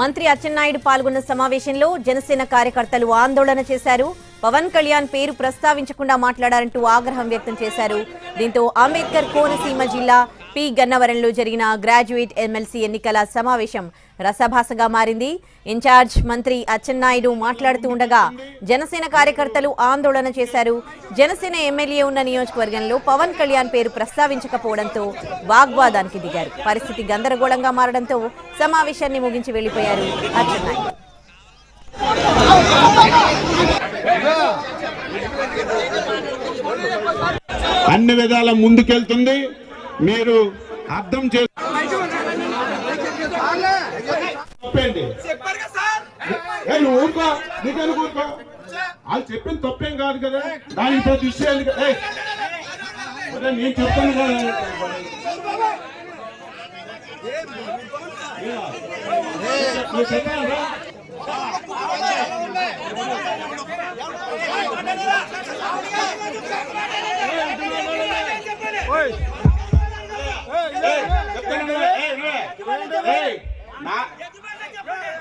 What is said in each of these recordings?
మంత్రి అచ్చెన్నాయుడు పాల్గొన్న సమావేశంలో జనసేన కార్యకర్తలు ఆందోళన చేశారు. పవన్ కళ్యాణ్ పేరు ప్రస్తావించకుండా మాట్లాడారంటూ ఆగ్రహం వ్యక్తం చేశారు. దీంతో అంబేద్కర్ కోనసీమ జిల్లా పి గన్నవరంలో జరిగిన గ్రాడ్యుయేట్ ఎమ్మెల్సీ ఎన్నికల సమావేశం రసభాసగా మారింది. ఇన్ఛార్జ్ మంత్రి అచ్చెన్నాయుడు మాట్లాడుతూ ఉండగా జనసేన కార్యకర్తలు ఆందోళన చేశారు. జనసేన ఎమ్మెల్యే ఉన్న నియోజకవర్గంలో పవన్ కళ్యాణ్ పేరు ప్రస్తావించకపోవడంతో వాగ్వాదానికి దిగారు. పరిస్థితి గందరగోళంగా మారడంతో సమావేశాన్ని ముగించి వెళ్లిపోయారు అచ్చెన్నాయుడు. అన్ని విధాల ముందుకెళ్తుంది. మీరు అర్థం చేసుకోండి. నువ్వు ఊరుకో, నీకెందుకు ఊరుకో? వాళ్ళు చెప్పిన తప్పేం కాదు కదా, దానికి ప్రతి విషయాలు నేను చెప్తాను కదా. నువ్వు చెప్పాను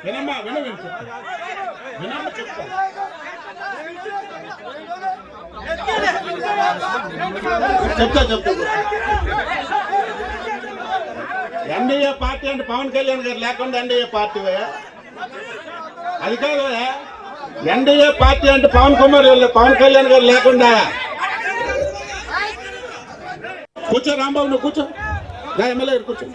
వినమ్మా, వినమ్మా చెప్తా. ఎన్డీఏ పార్టీ అంటే పవన్ కళ్యాణ్ గారు లేకుండా ఎన్డీఏ పార్టీ అది కాదు. ఎన్డీఏ పార్టీ అంటే పవన్ కళ్యాణ్ గారు లేకుండా. కూర్చో రాంబాబు, నువ్వు కూర్చో, ఎమ్మెల్యే కూర్చో.